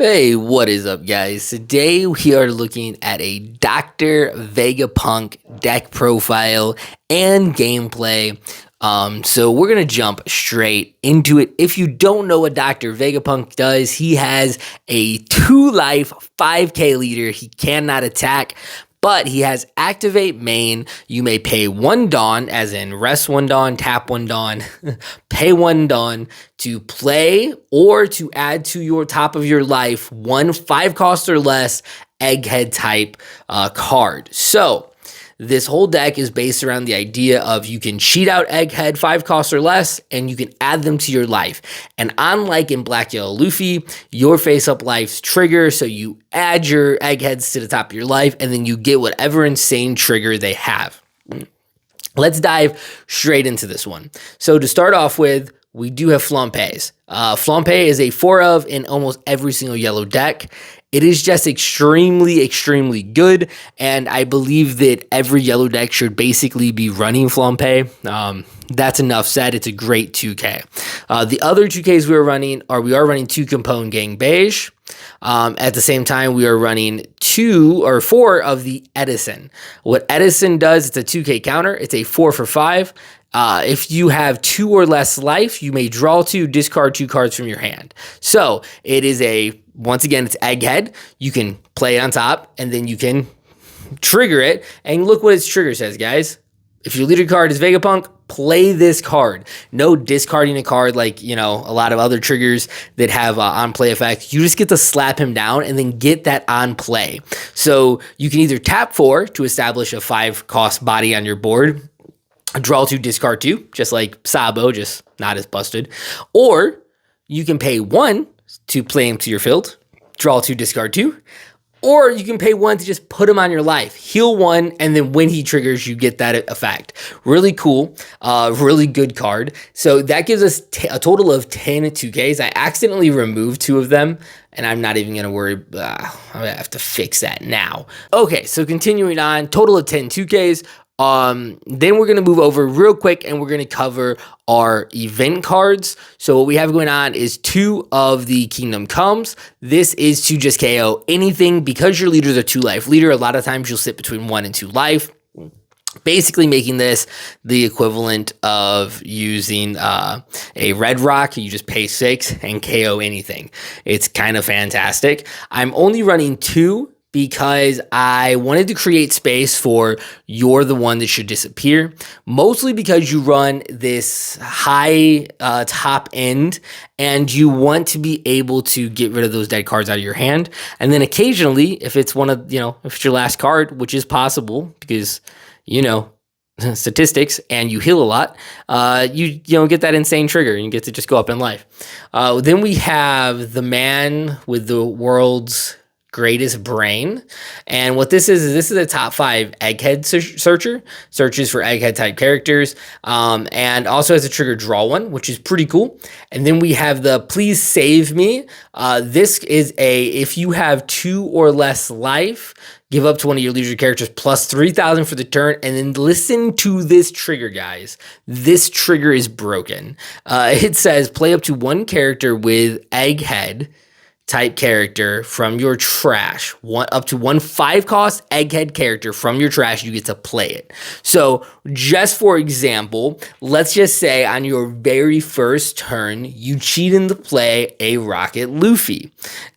Hey, what is up, guys? Today we are looking at a Dr. Vegapunk deck profile and gameplay. So we're gonna jump straight into it. If you don't know what Dr. Vegapunk does, he has a 2-life 5k leader. He cannot attack, but he has activate main. You may pay 1 Dawn, as in rest 1 Dawn, tap 1 Dawn, pay 1 Dawn to play or to add to your top of your life 1 5 cost or less Egghead type card. So this whole deck is based around the idea of you can cheat out Egghead 5 costs or less, and you can add them to your life. And unlike in Black Yellow Luffy, your face-up lives trigger, so you add your Eggheads to the top of your life, and then you get whatever insane trigger they have. Let's dive straight into this one. So to start off with, we do have Flampe's. Flampe is a 4 of in almost every single yellow deck. It is just extremely, extremely good, and I believe that every yellow deck should basically be running Flampe. That's enough said. It's a great 2K. The other 2Ks we are running 2 Capone Gang Beige. At the same time, we are running 2 or 4 of the Edison. What Edison does, it's a 2K counter. It's a 4 for 5. If you have 2 or less life, you may draw 2, discard 2 cards from your hand. So it is once again, it's Egghead. You can play it on top, and then you can trigger it. And look what its trigger says, guys. If your leader card is Vegapunk, play this card. No discarding a card like, a lot of other triggers that have on-play effect. You just get to slap him down and then get that on play. So you can either tap 4 to establish a 5-cost body on your board, draw 2, discard 2, just like Sabo, just not as busted. Or you can pay 1 to play him to your field, draw 2, discard 2. Or you can pay 1 to just put him on your life, heal 1, and then when he triggers, you get that effect. Really cool, really good card. So that gives us a total of 10 2Ks. I accidentally removed 2 of them, and I'm not even going to worry. I have to fix that now. Okay, so continuing on, total of 10 2Ks. Then we're going to move over real quick and we're going to cover our event cards. So what we have going on is 2 of the Kingdom Comes. This is to just KO anything. Because your leader's a 2-life leader, a lot of times you'll sit between 1 and 2 life. Basically making this the equivalent of using a red rock. You just pay 6 and KO anything. It's kind of fantastic. I'm only running 2 because I wanted to create space for you're the one that should disappear, mostly because you run this high top end and you want to be able to get rid of those dead cards out of your hand. And then occasionally, if it's if it's your last card, which is possible because, statistics and you heal a lot, you get that insane trigger and you get to just go up in life. Then we have the man with the world's greatest brain, and what this is a top 5 Egghead searcher, searches for Egghead type characters, and also has a trigger draw 1, which is pretty cool. And then we have the please save me. This is if you have 2 or less life, give up to one of your leader characters plus 3,000 for the turn, and then listen to this trigger, guys. This trigger is broken. It says play up to 1 character with Egghead type character from your trash. Up to 1 5-cost Egghead character from your trash, you get to play it. So just for example, let's just say on your very first turn, you cheat in to play a Rocket Luffy.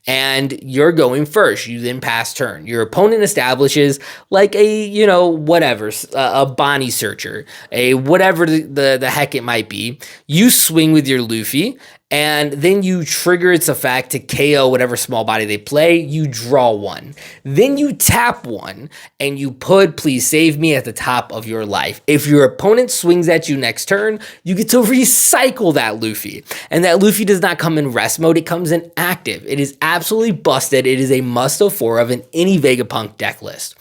And you're going first. You then pass turn. Your opponent establishes like a, a Bonnie searcher, a whatever the heck it might be. You swing with your Luffy, and then you trigger its effect to KO whatever small body they play. You draw 1. Then you tap 1, and you put please save me at the top of your life. If your opponent swings at you next turn, you get to recycle that Luffy. And that Luffy does not come in rest mode. It comes in active. It is absolutely busted. It is a must of 4 of in any Vegapunk deck list.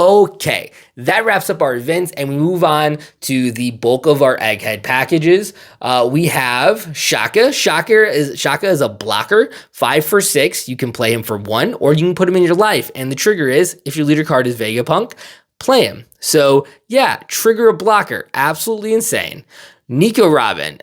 Okay, that wraps up our events, and we move on to the bulk of our Egghead packages. We have Shaka. Shaka is a blocker, 5 for 6. You can play him for 1, or you can put him in your life. And the trigger is, if your leader card is Vegapunk, play him. So yeah, trigger a blocker. Absolutely insane. Nico Robin.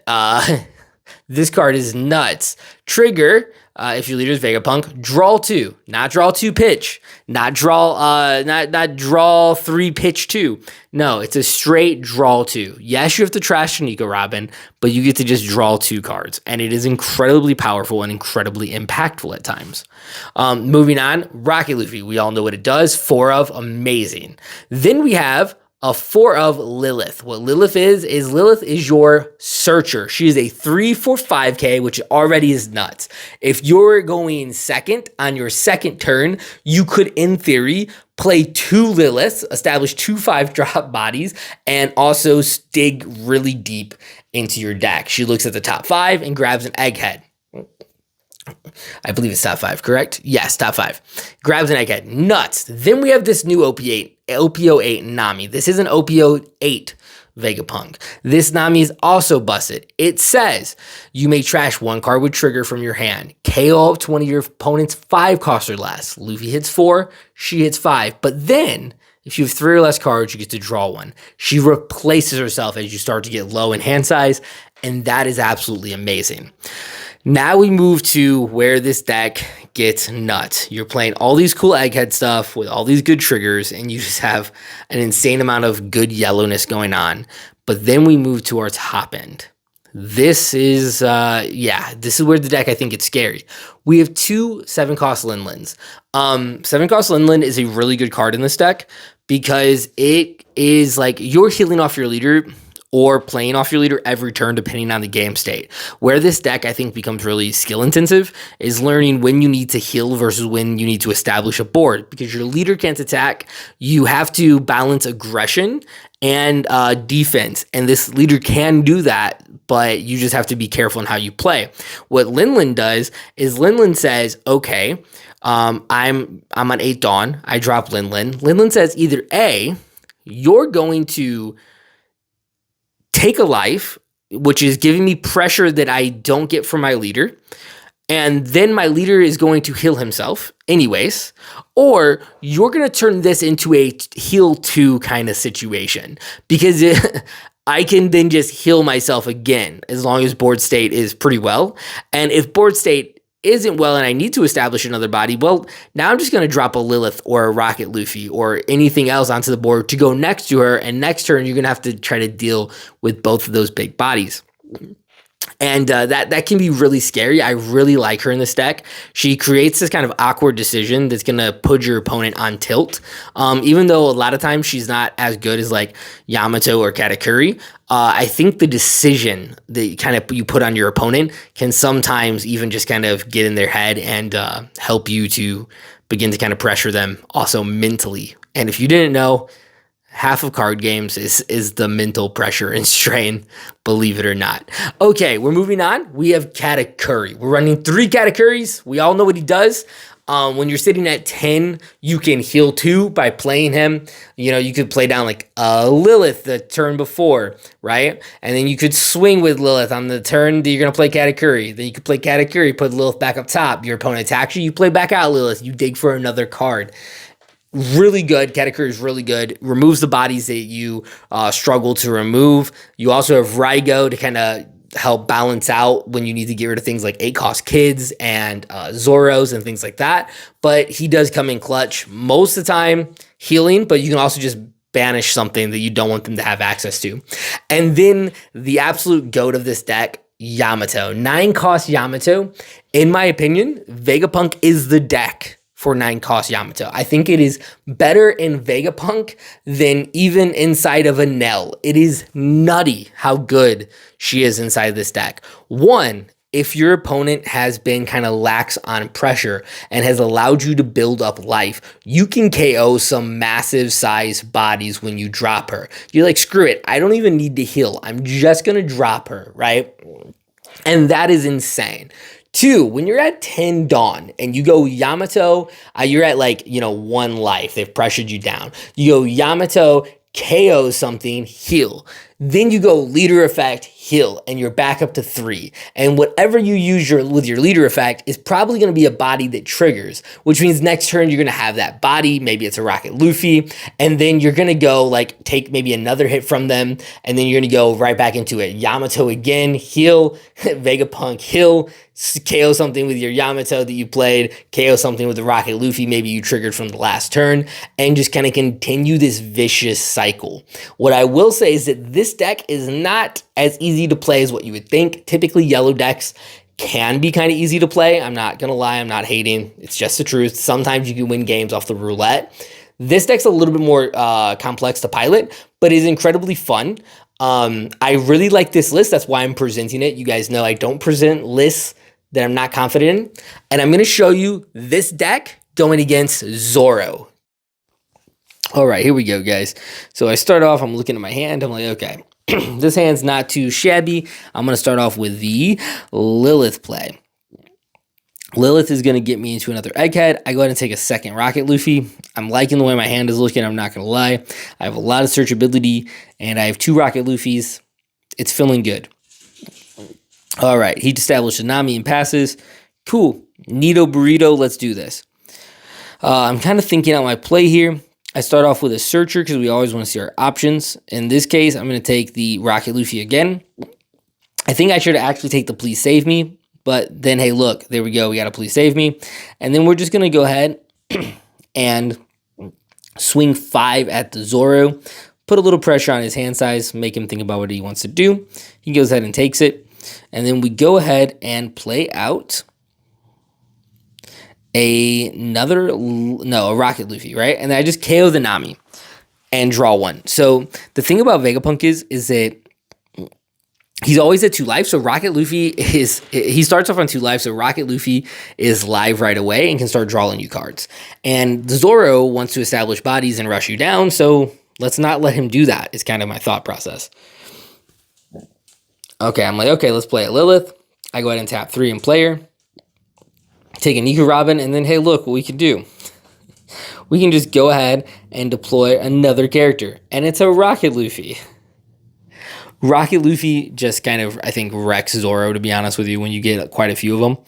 This card is nuts. Trigger, if your leader is Vegapunk, draw 2, not draw 2 pitch, not draw 3 pitch 2. No, it's a straight draw 2. Yes, you have to trash Nico Robin, but you get to just draw 2 cards, and it is incredibly powerful and incredibly impactful at times. Moving on, Rocket Luffy. We all know what it does. 4 of, amazing. Then we have a 4 of Lilith. What Lilith is Lilith is your searcher. She is a 3 for 5k, which already is nuts. If you're going second on your second turn, you could, in theory, play 2 Liliths, establish 2 5-drop bodies, and also dig really deep into your deck. She looks at the top 5 and grabs an Egghead. I believe it's top 5, correct? Yes, top 5. Grabs an Egghead. Nuts. Then we have this new OPO8 Nami. This is an OPO8 Vegapunk. This Nami is also busted. It says you may trash 1 card with trigger from your hand. KO up to one of your opponent's 5 cost or less. Luffy hits 4, she hits 5. But then, if you have 3 or less cards, you get to draw 1. She replaces herself as you start to get low in hand size, and that is absolutely amazing. Now we move to where this deck gets nuts. You're playing all these cool Egghead stuff with all these good triggers, and you just have an insane amount of good yellowness going on. But then we move to our top end. This is, this is where the deck, I think, gets scary. We have 2 7-cost Linlins. 7-cost Linlin is a really good card in this deck because it is like you're healing off your leader or playing off your leader every turn depending on the game state. Where this deck, I think, becomes really skill intensive is learning when you need to heal versus when you need to establish a board. Because your leader can't attack, you have to balance aggression and defense. And this leader can do that, but you just have to be careful in how you play. What Linlin does is Linlin says, okay, I'm on 8 Dawn, I drop Linlin. Linlin says either A, you're going to take a life, which is giving me pressure that I don't get from my leader, and then my leader is going to heal himself anyways, or you're going to turn this into a heal 2 kind of situation, because I can then just heal myself again as long as board state is pretty well. And if board state isn't well and I need to establish another body, well, now I'm just going to drop a Lilith or a Rocket Luffy or anything else onto the board to go next to her, and next turn you're going to have to try to deal with both of those big bodies. And that can be really scary. I really like her in this deck. She creates this kind of awkward decision that's going to put your opponent on tilt. Even though a lot of times she's not as good as like Yamato or Katakuri, I think the decision that you put on your opponent can sometimes even just kind of get in their head and help you to begin to kind of pressure them also mentally. And if you didn't know, half of card games is the mental pressure and strain, believe it or not. Okay, we're moving on. We have Katakuri. We're running 3 Katakuris. We all know what he does. When you're sitting at 10, you can heal 2 by playing him. You know, you could play down like Lilith the turn before, right? And then you could swing with Lilith on the turn that you're going to play Katakuri. Then you could play Katakuri, put Lilith back up top. Your opponent attacks you, you play back out Lilith. You dig for another card. Really good. Katakuri is really good. Removes the bodies that you struggle to remove. You also have Raigo to kind of help balance out when you need to get rid of things like 8-cost kids and Zoros and things like that. But he does come in clutch most of the time, healing, but you can also just banish something that you don't want them to have access to. And then the absolute goat of this deck, Yamato. 9-cost Yamato. In my opinion, Vegapunk is the deck for 9-cost Yamato. I think it is better in Vegapunk than even inside of a Nell. It is nutty how good she is inside this deck. One, if your opponent has been kind of lax on pressure and has allowed you to build up life, you can KO some massive size bodies when you drop her. You're like, screw it, I don't even need to heal. I'm just going to drop her, right? And that is insane. 2, when you're at 10 Dawn and you go Yamato, you're at 1 life. They've pressured you down. You go Yamato, KO something, heal. Then you go leader effect, heal, and you're back up to 3. And whatever you use with your leader effect is probably going to be a body that triggers, which means next turn you're going to have that body. Maybe it's a Rocket Luffy, and then you're going to go like take maybe another hit from them, and then you're going to go right back into it. Yamato again, heal, Vegapunk, heal, KO something with your Yamato that you played, KO something with the Rocket Luffy maybe you triggered from the last turn, and just kind of continue this vicious cycle. What I will say is that this deck is not as easy to play as what you would think. Typically, yellow decks can be kind of easy to play. I'm not going to lie, I'm not hating. It's just the truth. Sometimes you can win games off the roulette. This deck's a little bit more complex to pilot, but is incredibly fun. I really like this list. That's why I'm presenting it. You guys know I don't present lists that I'm not confident in. And I'm going to show you this deck going against Zoro. All right, here we go, guys. So I start off, I'm looking at my hand. I'm like, okay, this hand's not too shabby. I'm going to start off with the Lilith play. Lilith is going to get me into another Egghead. I go ahead and take a second Rocket Luffy. I'm liking the way my hand is looking. I'm not going to lie. I have a lot of searchability, and I have 2 Rocket Luffys. It's feeling good. All right, he established a Nami and passes. Cool. Neato Burrito, let's do this. I'm kind of thinking out my play here. I start off with a Searcher because we always want to see our options. In this case, I'm going to take the Rocket Luffy again. I think I should actually take the Please Save Me. But then, hey, look, there we go. We got a Please Save Me. And then we're just going to go ahead and swing 5 at the Zoro. Put a little pressure on his hand size. Make him think about what he wants to do. He goes ahead and takes it. And then we go ahead and play out a Rocket Luffy, right? And then I just KO the Nami and draw 1. So the thing about Vegapunk is that he's always at 2 life, so Rocket Luffy he starts off on 2 life, so Rocket Luffy is live right away and can start drawing you cards. And Zoro wants to establish bodies and rush you down, so let's not let him do that, is kind of my thought process. Okay, I'm like, okay, let's play it Lilith. I go ahead and tap 3 in player. Take a Niku Robin, and then, hey, look what we can do. We can just go ahead and deploy another character, and it's a Rocket Luffy. Rocket Luffy just kind of, I think, wrecks Zoro, to be honest with you, when you get quite a few of them.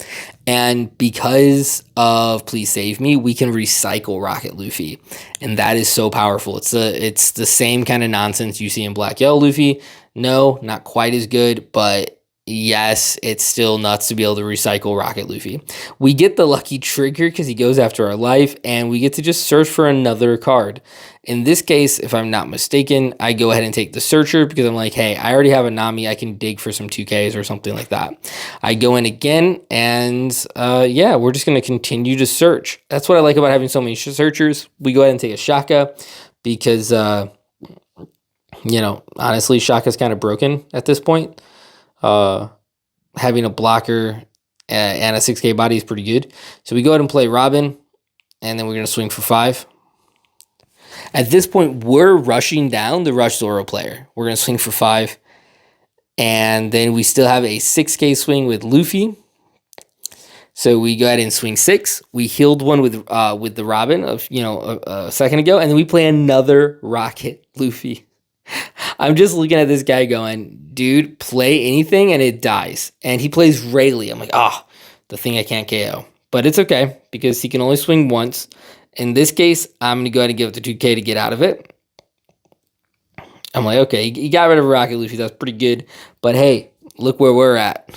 And because of Please Save Me, we can recycle Rocket Luffy. And that is so powerful. It's the same kind of nonsense you see in Black Yellow Luffy. No, not quite as good, but yes, it's still nuts to be able to recycle Rocket Luffy. We get the lucky trigger because he goes after our life, and we get to just search for another card. In this case, if I'm not mistaken, I go ahead and take the Searcher because I'm like, hey, I already have a Nami. I can dig for some 2Ks or something like that. I go in again, and yeah, we're just going to continue to search. That's what I like about having so many Searchers. We go ahead and take a Shaka because, you know, honestly, Shaka's kind of broken at this point. Having a blocker and a 6K body is pretty good. So we go ahead and play Robin, and then we're going to swing for 5. At this point, we're rushing down the Rush Zoro player. We're going to swing for 5. And then we still have a 6K swing with Luffy. So we go ahead and swing 6. We healed one with the Robin a second ago. And then we play another Rocket Luffy. I'm just looking at this guy going, dude, play anything and it dies. And he plays Rayleigh. I'm like, the thing I can't KO. But it's okay because he can only swing once. In this case, I'm going to go ahead and give it the 2K to get out of it. I'm like, okay, he got rid of Rocket Luffy. That's pretty good. But hey, look where we're at.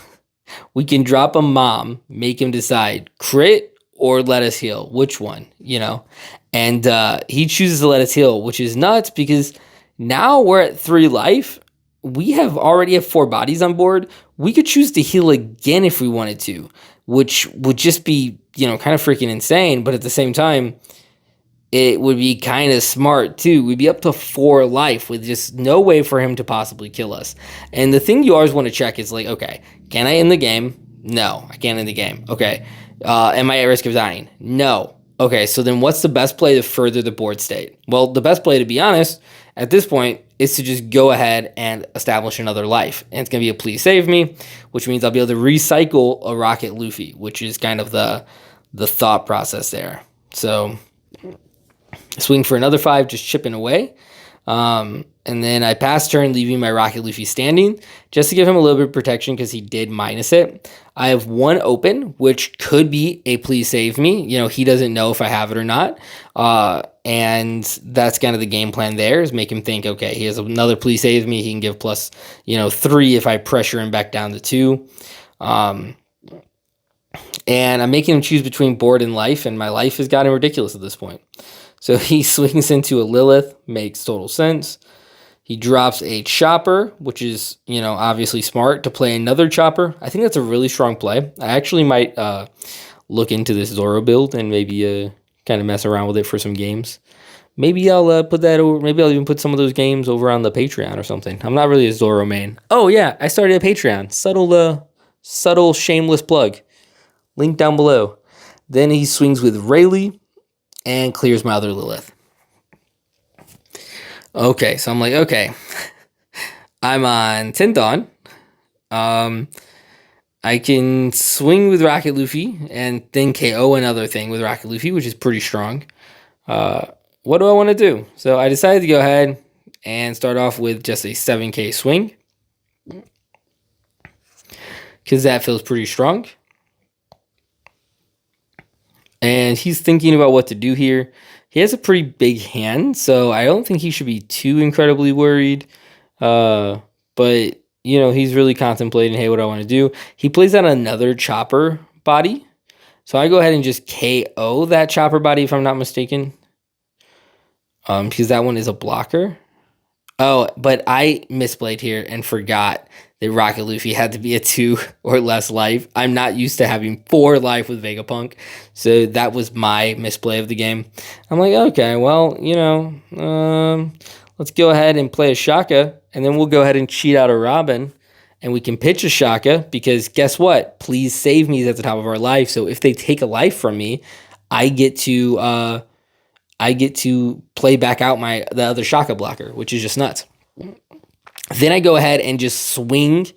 We can drop a mom, make him decide crit or let us heal. Which one, you know? And he chooses to let us heal, which is nuts because now we're at 3 life. We already have 4 bodies on board. We could choose to heal again if we wanted to, which would just be, kind of freaking insane. But at the same time, it would be kind of smart too. We'd be up to 4 life with just no way for him to possibly kill us. And the thing you always want to check is like, okay, can I end the game? No, I can't end the game. Okay. Am I at risk of dying? No. Okay, so then what's the best play to further the board state? Well, the best play, to be honest, at this point, is to just go ahead and establish another life. And it's going to be a Please Save Me, which means I'll be able to recycle a Rocket Luffy, which is kind of the thought process there. So swing for another 5, just chipping away. And then I pass turn, leaving my Rocket Luffy standing just to give him a little bit of protection because he did minus it. I have one open, which could be a please save me. You know, he doesn't know if I have it or not. And that's kind of the game plan there, is make him think, okay, he has another please save me. He can give plus, 3 if I pressure him back down to 2. And I'm making him choose between board and life, and my life has gotten ridiculous at this point. So he swings into a Lilith, makes total sense. He drops a Chopper, which is, obviously smart, to play another Chopper. I think that's a really strong play. I actually might look into this Zoro build and maybe kind of mess around with it for some games. Maybe I'll put that over. Maybe I'll even put some of those games over on the Patreon or something. I'm not really a Zoro main. Oh yeah, I started a Patreon. Subtle, shameless plug. Link down below. Then he swings with Rayleigh and clears my other Lilith. Okay, so I'm like, okay. I'm on 10th Dawn. I can swing with Rocket Luffy and then KO another thing with Rocket Luffy, which is pretty strong. What do I want to do? So I decided to go ahead and start off with just a 7k swing, because that feels pretty strong. And he's thinking about what to do here. He has a pretty big hand, so I don't think he should be too incredibly worried. But, he's really contemplating, hey, what do I want to do? He plays out another Chopper body. So I go ahead and just KO that Chopper body, if I'm not mistaken. Because that one is a blocker. Oh, but I misplayed here and forgot that Rocket Luffy had to be a 2 or less life. I'm not used to having 4 life with Vegapunk, so that was my misplay of the game. I'm like, okay, well, let's go ahead and play a Shaka, and then we'll go ahead and cheat out a Robin, and we can pitch a Shaka, because guess what? Please save me is at the top of our life, so if they take a life from me, I get to play back out the other Shaka blocker, which is just nuts. Then I go ahead and just swing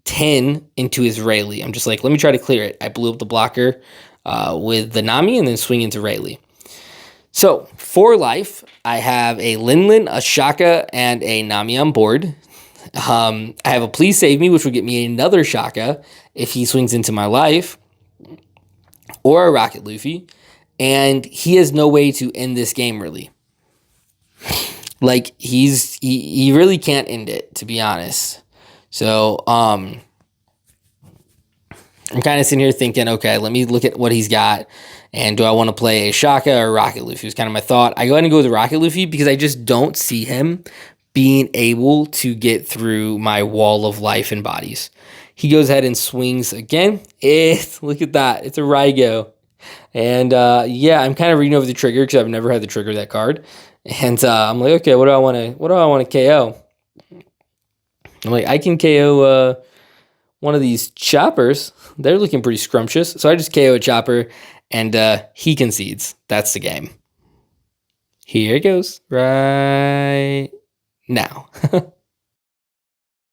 10 into his Rayleigh. I'm just like, let me try to clear it. I blew up the blocker with the Nami and then swing into Rayleigh. So for life, I have a Linlin, a Shaka, and a Nami on board. I have a Please Save Me, which would get me another Shaka if he swings into my life, or a Rocket Luffy. And he has no way to end this game, really. Like, he really can't end it, to be honest. So, I'm kind of sitting here thinking, okay, let me look at what he's got. And do I want to play a Shaka or Rocket Luffy? Was kind of my thought. I go ahead and go with Rocket Luffy because I just don't see him being able to get through my wall of life and bodies. He goes ahead and swings again. Look at that. It's a Raigo. And I'm kind of reading over the trigger because I've never had to trigger that card. And I'm like, okay, what do I want to KO? I'm like, I can KO one of these Choppers. They're looking pretty scrumptious. So I just KO a Chopper, and he concedes. That's the game. Here it goes right now.